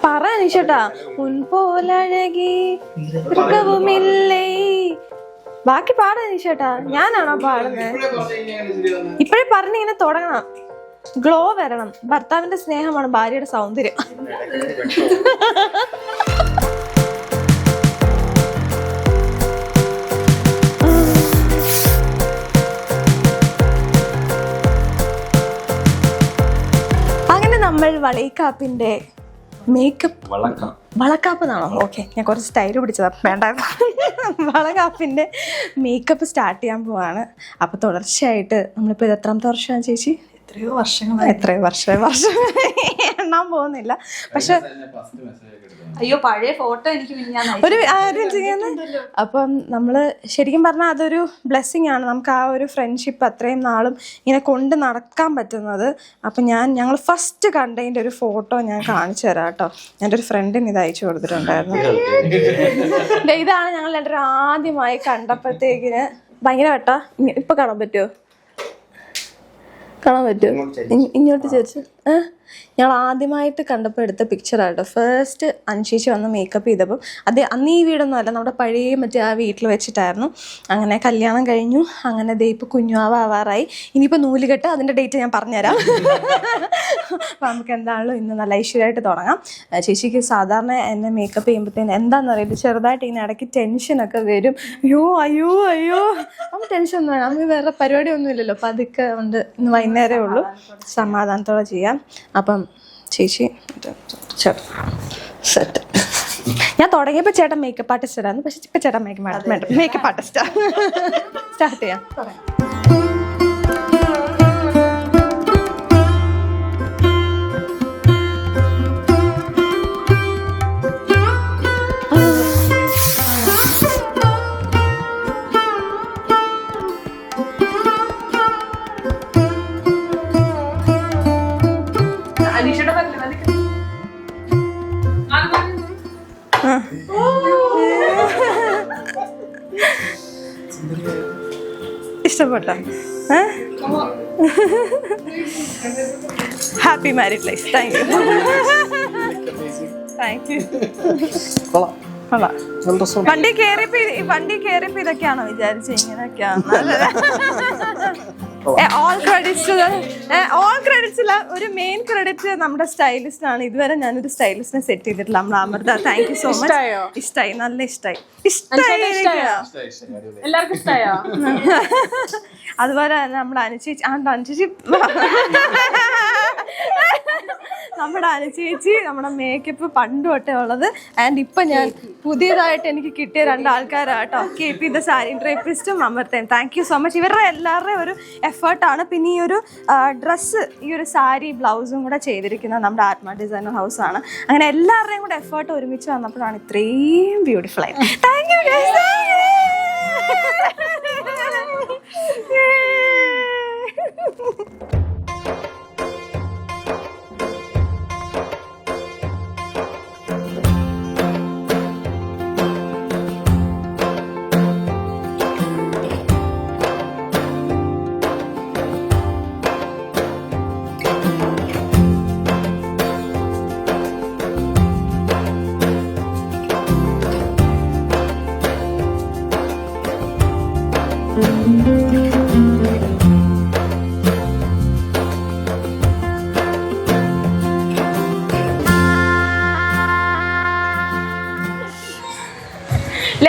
പറ അനീഷേട്ടാ. ഉൻപോലഴകി മൃഗവുമില്ലേ. ബാക്കി പാടാ അനീഷേട്ടാ. ഞാനാണോ പാടുന്നത്? ഇപ്പഴേ പറഞ്ഞിങ്ങനെ തുടങ്ങണം. ഗ്ലോ വരണം. ഭർത്താവിന്റെ സ്നേഹമാണ് ഭാര്യയുടെ സൗന്ദര്യം. അങ്ങനെ നമ്മൾ വളൈക്കാപ്പിന്റെ മേക്കപ്പ് വളക്കാപ്പ് എന്നാണോ? ഓക്കെ, ഞാൻ കുറച്ച് സ്റ്റൈല് പിടിച്ചതാ, വേണ്ടായിരുന്നു. വളകാപ്പിന്റെ മേക്കപ്പ് സ്റ്റാർട്ട് ചെയ്യാൻ പോവാണ്. അപ്പൊ തുടർച്ചയായിട്ട് നമ്മളിപ്പോ ഇത് എത്രാമത്തെ വർഷമാണ് ചേച്ചി? എത്രയോ വർഷം എണ്ണാൻ പോകുന്നില്ല. പക്ഷെ അയ്യോ, പഴയ ഫോട്ടോ എനിക്ക് ഒരു കാര്യം ചെയ്യുന്നത്. അപ്പം നമ്മള് ശരിക്കും പറഞ്ഞാൽ അതൊരു ബ്ലെസ്സിങ് ആണ് നമുക്ക്, ആ ഒരു ഫ്രണ്ട്ഷിപ്പ് അത്രയും നാളും ഇങ്ങനെ കൊണ്ട് നടക്കാൻ പറ്റുന്നത്. അപ്പം ഞങ്ങൾ ഫസ്റ്റ് കണ്ടതിൻ്റെ ഒരു ഫോട്ടോ ഞാൻ കാണിച്ചു തരാം കേട്ടോ. എൻ്റെ ഒരു ഫ്രണ്ടിന് ഇത് അയച്ചു കൊടുത്തിട്ടുണ്ടായിരുന്നു. ഇതാണ് ഞങ്ങൾ രണ്ടുപേരും ആദ്യമായി കണ്ടപ്പോഴത്തേക്കിന്. ഭയങ്കര വെട്ടാ. ഇപ്പൊ കാണാൻ പറ്റുമോ? ഇങ്ങോട്ട് ചേച്ചി. ഞങ്ങൾ ആദ്യമായിട്ട് കണ്ടപ്പോൾ എടുത്ത പിക്ചറാട്ടോ. ഫസ്റ്റ് അനുശേഷി വന്ന് മേക്കപ്പ് ചെയ്തപ്പോൾ അന്ന് ഈ വീടൊന്നും അല്ല, നമ്മുടെ പഴയ മറ്റേ ആ വീട്ടിൽ വെച്ചിട്ടായിരുന്നു. അങ്ങനെ കല്യാണം കഴിഞ്ഞു. അങ്ങനെ ദേ ഇപ്പോൾ കുഞ്ഞുവാവാറായി. ഇനിയിപ്പോൾ നൂലുകെട്ട്, അതിൻ്റെ ഡേറ്റ് ഞാൻ പറഞ്ഞുതരാം. അപ്പം നമുക്ക് എന്താണല്ലോ ഇന്ന് നല്ല ഐശ്വര്യമായിട്ട് തുടങ്ങാം. ചേച്ചിക്ക് സാധാരണ എന്നെ മേക്കപ്പ് ചെയ്യുമ്പോഴത്തേന് എന്താണെന്ന് അറിയില്ല, ചെറുതായിട്ട് ഇങ്ങനെ ഇടയ്ക്ക് ടെൻഷനൊക്കെ വരും. അയ്യോ അപ്പം ടെൻഷൻ ഒന്നും വേണം, നമുക്ക് വേറെ പരിപാടിയൊന്നും ഇല്ലല്ലോ. അപ്പം അതൊക്കെ ഉണ്ട്. ഇന്ന് വൈകുന്നേരമേ ഉള്ളൂ, സമാധാനത്തോടെ ചെയ്യാം. അപ്പം ചേച്ചി സെറ്റ്. ഞാൻ തുടങ്ങിയപ്പോൾ ചേട്ടൻ മേക്കപ്പ് ആർട്ടിസ്റ്റ് ആയിരുന്നു, പക്ഷെ ഇപ്പം ചേട്ടൻ മേക്കപ്പ് ആർട്ടിസ്റ്റാ. സ്റ്റാർട്ട് ചെയ്യാം. ഇഷ്ടപ്പെട്ടോ? Happy married life. Thank you. വണ്ടി കയറിയപ്പോ ഇതൊക്കെയാണോ വിചാരിച്ച? ഇങ്ങനെയൊക്കെയാണ്. ഓൾ ക്രെഡിറ്റ്സ് ഇല്ല, ഒരു മെയിൻ ക്രെഡിറ്റ് നമ്മുടെ സ്റ്റൈലിസ്റ്റ് ആണ്. ഇതുവരെ ഞാനൊരു സ്റ്റൈലിസ്റ്റിനെ സെറ്റ് ചെയ്തിട്ടില്ല. നമ്മൾ Amrita. Thank you so much. ഇഷ്ടായി, നല്ല ഇഷ്ടായി. എല്ലാവർക്കും ഇഷ്ടായോ? അതുപോലെ നമ്മുടെ അനുചേച്ചി നമ്മുടെ മേക്കപ്പ് പണ്ട് തൊട്ടേ ഉള്ളത്. ആൻഡ് ഇപ്പൊ ഞാൻ പുതിയതായിട്ട് എനിക്ക് കിട്ടിയ രണ്ടാൾക്കാരാട്ടോ, KP ദ സാരി ഡ്രേപ്പിസ്റ്റും അമൃതയും. Thank you so much. ഇവരുടെ എല്ലാവരുടെയും ഒരു എഫേർട്ടാണ്. പിന്നെ ഈ ഒരു ഡ്രസ്സ്, ഈ ഒരു സാരി ബ്ലൗസും കൂടെ ചെയ്തിരിക്കുന്നത് നമ്മുടെ ആത്മ ഡിസൈനർ ഹൗസ് ആണ്. അങ്ങനെ എല്ലാവരുടെയും കൂടെ എഫേർട്ട് ഒരുമിച്ച് വന്നപ്പോഴാണ് ഇത്രയും ബ്യൂട്ടിഫുൾ ആയത്. Thank you guys.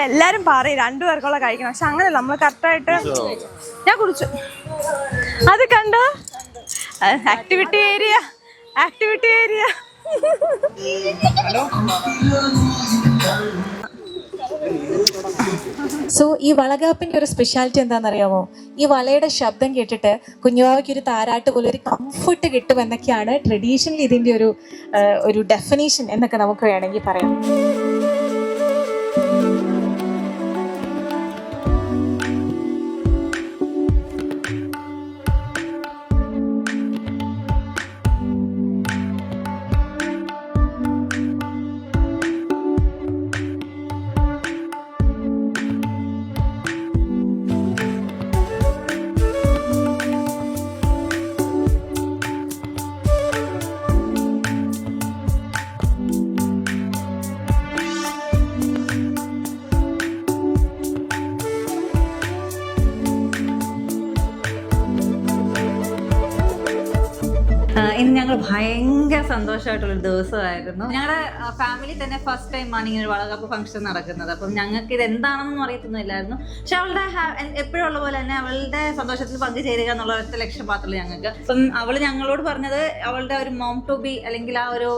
എല്ലാരും പറയും രണ്ടുപേർക്കുള്ള കഴിക്കണം, പക്ഷെ അങ്ങനെയല്ല. നമ്മൾ കറക്റ്റായിട്ട് ഞാൻ കുടിച്ചു. അത് കണ്ടോ? Activity area. സോ ഈ വളകാപ്പിന്റെ ഒരു സ്പെഷ്യാലിറ്റി എന്താണെന്നറിയാമോ? ഈ വളയുടെ ശബ്ദം കേട്ടിട്ട് കുഞ്ഞുവാവയ്ക്ക് ഒരു താരാട്ട് പോലെ ഒരു കംഫർട്ട് കിട്ടുമെന്നൊക്കെയാണ് ട്രഡീഷണലി ഇതിന്റെ ഒരു ഡെഫിനേഷൻ എന്നൊക്കെ നമുക്ക് വേണമെങ്കിൽ പറയാം. ഇന്ന് ഞങ്ങൾ ഭയങ്കര സന്തോഷമായിട്ടുള്ളൊരു ദിവസമായിരുന്നു. ഞങ്ങളുടെ ഫാമിലി തന്നെ ഫസ്റ്റ് ടൈമാണ് ഇങ്ങനെ ഒരു വളകാപ്പ് ഫംഗ്ഷൻ നടക്കുന്നത്. അപ്പം ഞങ്ങൾക്ക് ഇത് എന്താണെന്നൊന്നും അറിയത്തൊന്നുമില്ലായിരുന്നു. പക്ഷെ അവളുടെ എപ്പോഴും ഉള്ള പോലെ തന്നെ അവളുടെ സന്തോഷത്തിൽ പങ്കുചേരുക എന്നുള്ള ഒറ്റ ലക്ഷ്യം മാത്രമേ ഞങ്ങൾക്ക്. അപ്പം അവൾ ഞങ്ങളോട് പറഞ്ഞത് അവളുടെ ഒരു മോം ടു ബി അല്ലെങ്കിൽ ആ ഒരു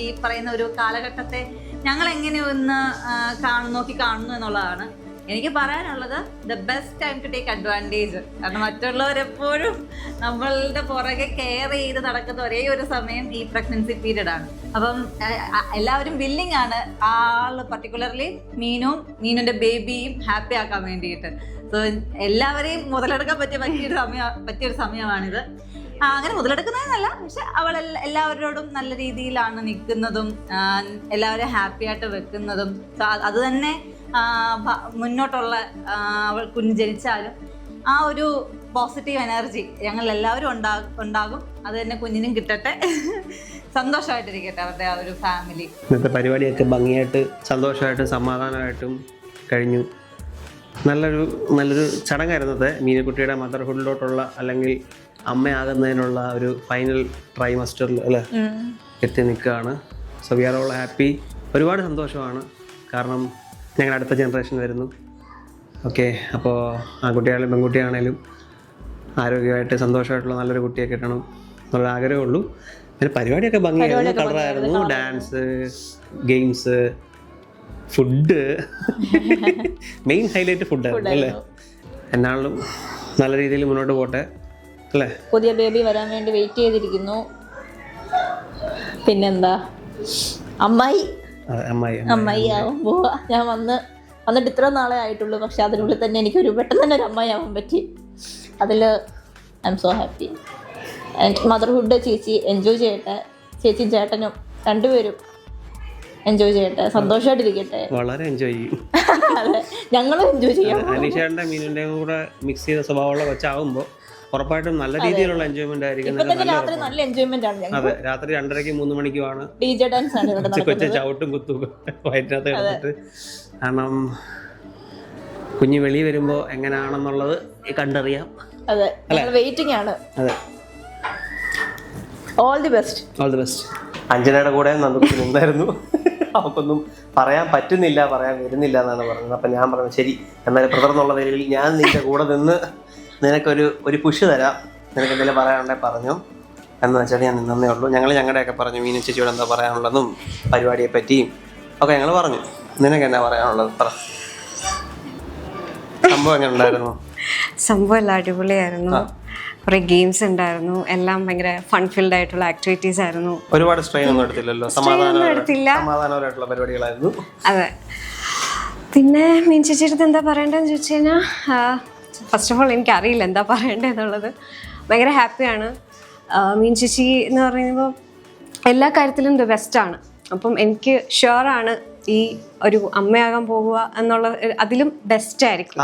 ഈ പറയുന്ന ഒരു കാലഘട്ടത്തെ ഞങ്ങൾ എങ്ങനെ ഒന്ന് നോക്കി കാണുന്നു എന്നുള്ളതാണ്. എനിക്ക് പറയാനുള്ളത് the best time to take advantage. കാരണം മറ്റുള്ളവരെപ്പോഴും നമ്മളുടെ പുറകെ കെയർ ചെയ്ത് നടക്കുന്ന ഒരേ ഒരു സമയം ഈ പ്രഗ്നൻസി പീരീഡ് ആണ്. അപ്പം എല്ലാവരും വില്ലിങ് ആണ് ആള് പർട്ടിക്കുലർലി മീനുന്റെ ബേബിയും ഹാപ്പി ആക്കാൻ വേണ്ടിയിട്ട്. സോ എല്ലാവരെയും മുതലെടുക്കാൻ പറ്റിയൊരു സമയമാണിത്. അങ്ങനെ മുതലെടുക്കുന്നതെന്നല്ല, പക്ഷെ അവൾ എല്ലാവരോടും നല്ല രീതിയിലാണ് നിൽക്കുന്നതും എല്ലാവരും ഹാപ്പി ആയിട്ട് വെക്കുന്നതും. അത് തന്നെ മുന്നോട്ടുള്ള അവൾ കുഞ്ഞ് ജനിച്ചാലും ആ ഒരു പോസിറ്റീവ് എനർജി ഞങ്ങൾ എല്ലാവരും ഉണ്ടാകും. അത് തന്നെ കുഞ്ഞിനും കിട്ടട്ടെ, സന്തോഷമായിട്ടിരിക്കട്ടെ അവരുടെ ആ ഒരു ഫാമിലി. ഇന്നത്തെ പരിപാടിയൊക്കെ ഭംഗിയായിട്ട് സന്തോഷമായിട്ടും സമാധാനമായിട്ടും കഴിഞ്ഞു. നല്ലൊരു ചടങ്ങായിരുന്നത്. മീനുകുട്ടിയുടെ മദർഹുഡിലോട്ടുള്ള അല്ലെങ്കിൽ അമ്മയാകുന്നതിനുള്ള ഒരു ഫൈനൽ ട്രൈമസ്റ്ററിൽ അല്ലേ എത്തി നിൽക്കുകയാണ്. So we are all happy. ഒരുപാട് സന്തോഷമാണ്, കാരണം ഞങ്ങളുടെ അടുത്ത ജനറേഷൻ വരുന്നു. ഓക്കെ, അപ്പോൾ ആൺകുട്ടിയാണെങ്കിലും പെൺകുട്ടിയാണേലും ആരോഗ്യമായിട്ട് സന്തോഷമായിട്ടുള്ള നല്ലൊരു കുട്ടിയെ കിട്ടണം എന്നുള്ള ആഗ്രഹമേ ഉള്ളൂ. പിന്നെ പരിപാടിയൊക്കെ ഭംഗിയായിരുന്നു, കളറായിരുന്നു, dance, games, food. Main highlight ഫുഡായിരുന്നു അല്ലേ. എന്നാലും നല്ല രീതിയിൽ മുന്നോട്ട് പോട്ടെ അല്ലേ. പുതിയ ബേബി വരാൻ വേണ്ടി വെയിറ്റ് ചെയ്തിരിക്കുന്നു. പിന്നെന്താ, അമ്മായി ആവും പോവാ. ഞാൻ വന്നിട്ട് ഇത്ര നാളെ ആയിട്ടുള്ളൂ, പക്ഷെ അതിനുള്ളിൽ തന്നെ എനിക്കൊരു പെട്ടെന്ന് തന്നെ ഒരു അമ്മായി ആവാൻ പറ്റി. അതിൽ I M so happy. And motherhood ചേച്ചി എൻജോയ് ചെയ്യട്ടെ, ചേച്ചിയും ചേട്ടനും രണ്ടുപേരും എൻജോയ് ചെയ്യട്ടെ, സന്തോഷമായിട്ടിരിക്കട്ടെ. വളരെ എൻജോയ് ചെയ്യും. അതെ, ഞങ്ങളും എൻജോയ് ചെയ്യാം. അനീഷയുടെ മീനിൻ്റെയും കൂടെ മിക്സ് ചെയ്ത സ്വഭാവമുള്ള കൊച്ചാവുമ്പോൾ ഉറപ്പായിട്ടും നല്ല രീതിയിലുള്ള എൻജോയ്മെന്റ് ആയിരിക്കും. രാത്രി നല്ല എൻജോയ്മെന്റ് ആണ്. അതെ, രാത്രി 2:30 3 മണിക്കുമാണ് DJ ഡാൻസ് ആണ് ഇവിടെ കൊച്ചു ചവിട്ടും കുത്തും വയറ്റിനകത്ത് കിടന്നിട്ട്. കാരണം കുഞ്ഞ് വെളി വരുമ്പോ എങ്ങനെയാണെന്നുള്ളത് കണ്ടറിയാം. അതെ, വെയിറ്റിംഗ് ആണ്. അതെ, all the best. All the best. അഞ്ജനയുടെ കൂടെ നന്ദുക്കുട്ടി നിന്നായിരുന്നു. അവൾക്കൊന്നും പറയാൻ പറ്റുന്നില്ല, പറയാൻ വരുന്നില്ല എന്നാണ് പറഞ്ഞത്. അപ്പം ഞാൻ പറഞ്ഞു ശരി, എന്നാലും ബ്രദർ എന്നുള്ള നിലയിൽ ഞാൻ നിന്റെ കൂടെ നിന്ന് നിനക്കൊരു പുഷ് തരാം, നിനക്ക് എന്തെങ്കിലും പറയാനുണ്ടെങ്കിൽ പറഞ്ഞു എന്ന് വെച്ചാൽ ഞാൻ നിന്നേ ഉള്ളൂ. ഞങ്ങളുടെയൊക്കെ പറഞ്ഞു മീനു ചേച്ചിയോട് എന്താ പറയാനുള്ളതും പരിപാടിയെ പറ്റിയും ഒക്കെ ഞങ്ങൾ പറഞ്ഞു. നിനക്ക് എന്നാ പറയാനുള്ളത് പറ. സംഭവം എങ്ങനെ ഉണ്ടായിരുന്നു? സംഭവം എല്ലാം അടിപൊളിയായിരുന്നു. കുറെ ഗെയിംസ് ഉണ്ടായിരുന്നു, എല്ലാം ഭയങ്കര ഫൺഫിൽഡ് ആയിട്ടുള്ള ആക്ടിവിറ്റീസ് ആയിരുന്നു. ഒരുപാട് സ്ട്രെയിൻ ഒന്നും എടുത്തില്ലല്ലോ, സമാധാനപരമായിട്ടുള്ള പരിപാടികളായിരുന്നു. അതെ. പിന്നെ മീൻ ചേച്ചിയുടെ എന്താ പറയണ്ടെന്ന് ചോദിച്ചു കഴിഞ്ഞാൽ, ഫസ്റ്റ് ഓഫ് ഓൾ എനിക്കറിയില്ല എന്താ പറയേണ്ടതെന്നുള്ളത്. ഭയങ്കര ഹാപ്പിയാണ്. മീൻ ചേച്ചി എന്ന് പറയുമ്പോൾ എല്ലാ കാര്യത്തിലും ദ ബെസ്റ്റാണ്. അപ്പം എനിക്ക് ഷുവറാണ് ഈ ഒരു അമ്മയാകാൻ പോവുക എന്നുള്ള അതിലും ബെസ്റ്റായിരിക്കും.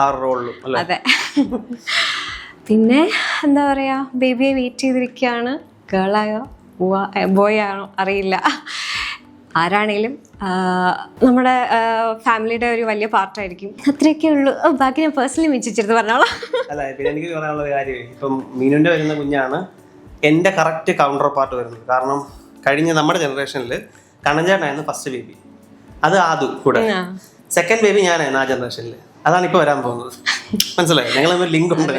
അതെ. പിന്നെ എന്താ പറയുക, ബേബിയെ വെയിറ്റ് ചെയ്തിരിക്കുകയാണ്. ഗേളായോ ബോയ് ആണോ അറിയില്ല, ആരാണേലും നമ്മുടെ ഫാമിലിയുടെ ഒരു വലിയ പാർട്ടായിരിക്കും. അത്രയൊക്കെ ഉള്ളൂ. ബാക്കി ഞാൻ പേഴ്സണലി മിച്ചിച്ചെടുത്ത് പറഞ്ഞോളാം. അല്ല, പിന്നെ എനിക്ക് പറയാനുള്ള കാര്യം, ഇപ്പം മീനുൻ്റെ വരുന്ന കുഞ്ഞാണ് എൻ്റെ കറക്റ്റ് കൗണ്ടർ പാർട്ട് വരുന്നത്. കാരണം കഴിഞ്ഞ നമ്മുടെ ജനറേഷനിൽ കണ്ണഞ്ചേട്ടനായിരുന്നു ഫസ്റ്റ് ബേബി, അത് ആദു കൂടെ. സെക്കൻഡ് ബേബി ഞാനായിരുന്നു ആ ജനറേഷനിൽ. അതാണ് ഇപ്പോൾ വരാൻ പോകുന്നത്. മനസ്സിലായോ? ഞങ്ങളൊന്നും ലിങ്ക് ഉണ്ട്.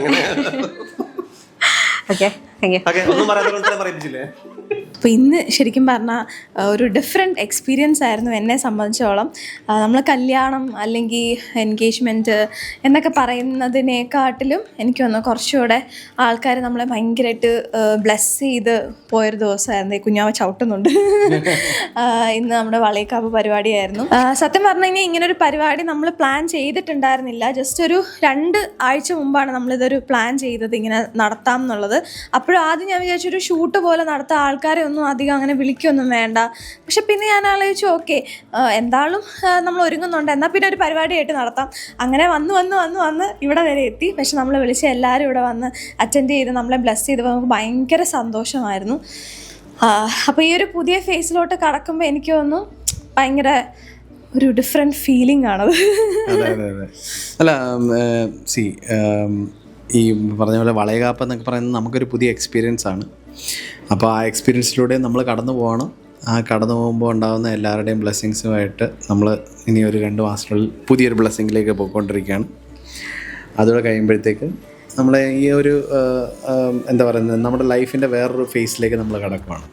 ഒന്നും പറയാതെ പറയിപ്പിച്ചില്ലേ? അപ്പോൾ ഇന്ന് ശരിക്കും പറഞ്ഞാൽ ഒരു ഡിഫറെൻറ്റ് എക്സ്പീരിയൻസ് ആയിരുന്നു എന്നെ സംബന്ധിച്ചോളം. നമ്മൾ കല്യാണം അല്ലെങ്കിൽ എൻഗേജ്മെൻറ്റ് എന്നൊക്കെ പറയുന്നതിനെക്കാട്ടിലും എനിക്ക് തോന്നുന്നു കുറച്ചുകൂടെ ആൾക്കാർ നമ്മളെ ഭയങ്കരമായിട്ട് ബ്ലെസ് ചെയ്ത് പോയൊരു ദിവസമായിരുന്നു. ഈ കുഞ്ഞാവ ചവിട്ടുന്നുണ്ട്. ഇന്ന് നമ്മുടെ വളയക്കാപ്പ് പരിപാടിയായിരുന്നു. സത്യം പറഞ്ഞു കഴിഞ്ഞാൽ ഇങ്ങനൊരു പരിപാടി നമ്മൾ പ്ലാൻ ചെയ്തിട്ടുണ്ടായിരുന്നില്ല. ജസ്റ്റ് ഒരു 2 ആഴ്ച മുമ്പാണ് നമ്മളിതൊരു പ്ലാൻ ചെയ്തത് ഇങ്ങനെ നടത്താം എന്നുള്ളത്. അപ്പോഴും ആദ്യം ഞാൻ വിചാരിച്ചൊരു ഷൂട്ട് പോലെ നടത്താം, ആൾക്കാരെ ഒന്നും അധികം അങ്ങനെ വിളിക്കൊന്നും വേണ്ട. പക്ഷെ പിന്നെ ഞാൻ ആലോചിച്ചു, ഓക്കെ എന്തായാലും നമ്മൾ ഒരുങ്ങുന്നുണ്ട്, എന്നാൽ പിന്നെ ഒരു പരിപാടിയായിട്ട് നടത്താം. അങ്ങനെ വന്ന് ഇവിടെ വരെ എത്തി. പക്ഷെ നമ്മൾ വിളിച്ച എല്ലാവരും ഇവിടെ വന്ന് അറ്റൻഡ് ചെയ്ത് നമ്മളെ ബ്ലെസ് ചെയ്തപ്പോൾ നമുക്ക് ഭയങ്കര സന്തോഷമായിരുന്നു. അപ്പോൾ ഈ ഒരു പുതിയ ഫേസിലോട്ട് കടക്കുമ്പോൾ എനിക്ക് തോന്നുന്നു ഭയങ്കര ഒരു ഡിഫറെൻറ്റ് ഫീലിംഗ് ആണത്. അല്ല ഈ പറഞ്ഞ പോലെ വളയകാപ്പ് എന്നൊക്കെ പറയുന്നത് നമുക്കൊരു പുതിയ എക്സ്പീരിയൻസ് ആണ്. അപ്പോൾ ആ എക്സ്പീരിയൻസിലൂടെ നമ്മൾ കടന്നു പോകണം. ആ കടന്നു പോകുമ്പോൾ ഉണ്ടാകുന്ന എല്ലാവരുടെയും ബ്ലെസ്സിങ്സുമായിട്ട് നമ്മൾ ഇനി ഒരു 2 മാസത്തിനുള്ളിൽ പുതിയൊരു ബ്ലെസ്സിങ്ങിലേക്ക് പോയിക്കൊണ്ടിരിക്കുകയാണ്. അതുകൂടെ കഴിയുമ്പോഴത്തേക്ക് നമ്മളെ ഈ ഒരു എന്താ പറയുന്നത്, നമ്മുടെ ലൈഫിൻ്റെ വേറൊരു ഫേസിലേക്ക് നമ്മൾ കടക്കുകയാണ്.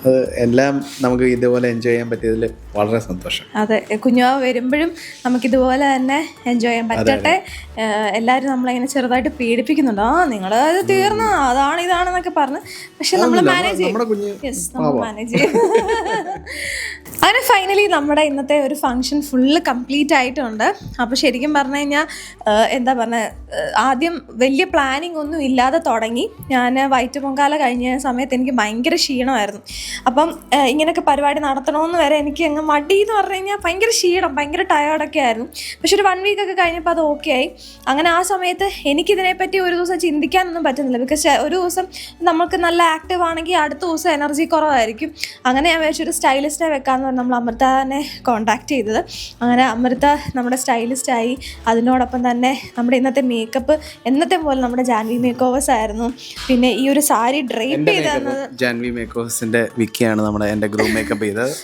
അത് എല്ലാം നമുക്ക് ഇതുപോലെ എൻജോയ് ചെയ്യാൻ പറ്റിയതിൽ വളരെ സന്തോഷം. അതെ, കുഞ്ഞാവ് വരുമ്പോഴും നമുക്കിതുപോലെ തന്നെ എൻജോയ് ചെയ്യാൻ പറ്റട്ടെ. എല്ലാവരും നമ്മളിങ്ങനെ ചെറുതായിട്ട് പീഡിപ്പിക്കുന്നുണ്ട്, നിങ്ങളത് തീർന്നു, അതാണ് ഇതാണെന്നൊക്കെ പറഞ്ഞ്. പക്ഷെ നമ്മൾ മാനേജ് ചെയ്യും. മാനേജ് ചെയ്യും. അങ്ങനെ ഫൈനലി നമ്മുടെ ഇന്നത്തെ ഒരു ഫംഗ്ഷൻ ഫുള്ള് കംപ്ലീറ്റ് ആയിട്ടുണ്ട്. അപ്പോൾ ശരിക്കും പറഞ്ഞു കഴിഞ്ഞാൽ എന്താ പറഞ്ഞ, ആദ്യം വലിയ പ്ലാനിങ് ഒന്നും ഇല്ലാതെ തുടങ്ങി. ഞാൻ വൈറ്റ് പൊങ്കാല കഴിഞ്ഞ സമയത്ത് എനിക്ക് ഭയങ്കര ക്ഷീണമായിരുന്നു. അപ്പം ഇങ്ങനെയൊക്കെ പരിപാടി നടത്തണമെന്ന് വരെ എനിക്ക് അങ്ങ് മടി എന്ന് പറഞ്ഞു കഴിഞ്ഞാൽ ഭയങ്കര ക്ഷീണം, ഭയങ്കര ടയേർഡൊക്കെ ആയിരുന്നു. പക്ഷെ ഒരു 1 വീക്കൊക്കെ കഴിഞ്ഞപ്പോൾ അത് ഓക്കെ ആയി. അങ്ങനെ ആ സമയത്ത് എനിക്കിതിനെപ്പറ്റി ഒരു ദിവസം ചിന്തിക്കാനൊന്നും പറ്റുന്നില്ല. ബിക്കോസ് ഒരു ദിവസം നമുക്ക് നല്ല ആക്റ്റീവ് ആണെങ്കിൽ അടുത്ത ദിവസം എനർജി കുറവായിരിക്കും. അങ്ങനെ ഞാൻ വെച്ചൊരു സ്റ്റൈലിസ്റ്റിനെ വെക്കാമെന്ന് പറഞ്ഞ് നമ്മൾ അമൃതനെ കോൺടാക്ട് ചെയ്തത്. അങ്ങനെ അമൃത നമ്മുടെ സ്റ്റൈലിസ്റ്റായി. അതിനോടൊപ്പം തന്നെ നമ്മുടെ ഇന്നത്തെ മേക്കപ്പ് എന്നത്തെ പോലെ നമ്മുടെ ജാൻവി മേക്ക് ഓവേഴ്സ് ആയിരുന്നു. പിന്നെ ഈ ഒരു സാരി ഡ്രൈപ്പ് ചെയ്ത് തന്നത് ജാൻവി മേക്ക് ഓവേഴ്സിൻ്റെ വിക്കിയാണ് നമ്മുടെ എൻ്റെ ഗ്രൂം മേക്കപ്പ് ചെയ്തത്.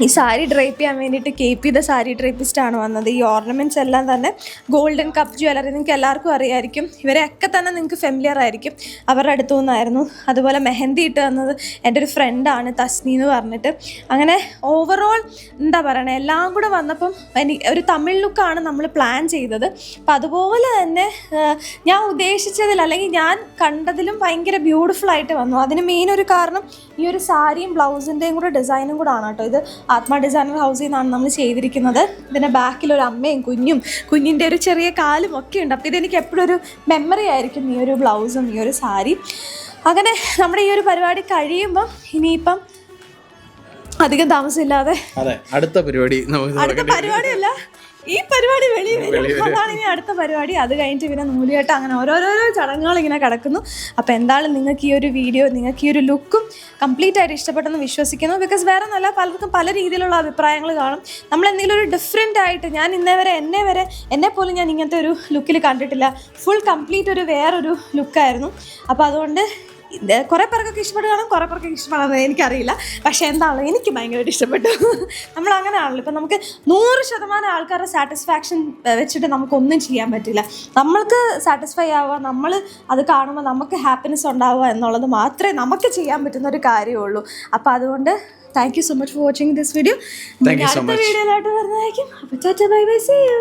ഈ സാരി ഡ്രൈപ്പ് ചെയ്യാൻ വേണ്ടിയിട്ട് KP ദ സാരി ഡ്രൈപ്പിസ്റ്റാണ് വന്നത്. ഈ ഓർണമെൻറ്റ്സ് എല്ലാം തന്നെ ഗോൾഡൻ കപ്പ് ജ്വല്ലറി, നിങ്ങൾക്ക് എല്ലാവർക്കും അറിയാമായിരിക്കും. ഇവരെയൊക്കെ തന്നെ നിങ്ങൾക്ക് ഫെമിലിയർ ആയിരിക്കും, അവരുടെ അടുത്തു നിന്നായിരുന്നു. അതുപോലെ മെഹന്തി ഇട്ട് തന്നത് എൻ്റെ ഒരു ഫ്രണ്ടാണ്, തസ്നി എന്ന് പറഞ്ഞിട്ട്. അങ്ങനെ ഓവറോൾ എന്താ പറയണേ, എല്ലാം കൂടെ വന്നപ്പം ഒരു തമിഴ് ലുക്കാണ് നമ്മൾ പ്ലാൻ ചെയ്തത്. അപ്പം അതുപോലെ തന്നെ ഞാൻ ഉദ്ദേശിച്ചതിൽ അല്ലെങ്കിൽ ഞാൻ കണ്ടതിലും ഭയങ്കര ബ്യൂട്ടിഫുൾ ആയിട്ട് വന്നു. അതിന് മെയിൻ ഒരു കാരണം ഈ ഒരു സാരിയും ബ്ലൗസിൻ്റെയും കൂടെ ഡിസൈനും കൂടെ ആണ് കേട്ടോ. ഇത് ആത്മ ഡിസൈനർ ഹൗസിൽ നിന്നാണ് നമ്മൾ ചെയ്തിരിക്കുന്നത്. ഇതിൻ്റെ ബാക്കിലൊരു അമ്മയും കുഞ്ഞിൻ്റെ ഒരു ചെറിയ കാലും ഒക്കെ ഉണ്ട്. അപ്പോൾ ഇതെനിക്ക് എപ്പോഴും ഒരു മെമ്മറി ആയിരിക്കും, ഈ ഒരു ബ്ലൗസും ഈ ഒരു സാരി. അങ്ങനെ നമ്മുടെ ഈ ഒരു പരിപാടി കഴിയുമ്പം ഇനിയിപ്പം അധികം താമസമില്ലാതെ അടുത്ത പരിപാടിയല്ല, ഈ പരിപാടി വെളിയിൽ വരും. അതാണ് ഇനി അടുത്ത പരിപാടി. അത് കഴിഞ്ഞിട്ട് പിന്നെ നൂലുകെട്ട്, അങ്ങനെ ഓരോരോ ചടങ്ങുകൾ ഇങ്ങനെ കിടക്കുന്നു. അപ്പോൾ എന്തായാലും നിങ്ങൾക്ക് ഈ ഒരു വീഡിയോ, നിങ്ങൾക്ക് ഈ ഒരു ലുക്കും കംപ്ലീറ്റ് ആയിട്ട് ഇഷ്ടപ്പെട്ടെന്ന് വിശ്വസിക്കുന്നു. ബിക്കോസ് വേറെ നല്ല പലർക്കും പല രീതിയിലുള്ള അഭിപ്രായങ്ങൾ കാണും. നമ്മൾ എന്തെങ്കിലും ഒരു ഡിഫറെൻ്റ് ആയിട്ട്, ഞാൻ എന്നെ പോലും ഞാൻ ഇങ്ങനത്തെ ഒരു ലുക്കിൽ കണ്ടിട്ടില്ല. ഫുൾ കംപ്ലീറ്റ് ഒരു വേറൊരു ലുക്കായിരുന്നു. അപ്പോൾ അതുകൊണ്ട് ഇത് കുറേ പേർക്കൊക്കെ ഇഷ്ടപ്പെട്ട് കാണും, കുറേ പേർക്ക് ഇഷ്ടപ്പെടാമെന്ന് എനിക്കറിയില്ല. പക്ഷേ എന്താണല്ലോ എനിക്ക് ഭയങ്കരമായിട്ട് ഇഷ്ടപ്പെട്ടു. നമ്മൾ അങ്ങനെയാണല്ലോ, ഇപ്പം നമുക്ക് 100% ആൾക്കാരുടെ സാറ്റിസ്ഫാക്ഷൻ വെച്ചിട്ട് നമുക്കൊന്നും ചെയ്യാൻ പറ്റില്ല. നമ്മൾക്ക് സാറ്റിസ്ഫൈ ആവുക, നമ്മൾ അത് കാണുമ്പോൾ നമുക്ക് ഹാപ്പിനെസ് ഉണ്ടാവുക എന്നുള്ളത് മാത്രമേ നമുക്ക് ചെയ്യാൻ പറ്റുന്ന ഒരു കാര്യമുള്ളൂ. അപ്പോൾ അതുകൊണ്ട് thank you so much for watching this video. അടുത്ത വീഡിയോയിലായിട്ട് വരുന്നതായിരിക്കും. അപ്പോൾ tata bye bye, see U.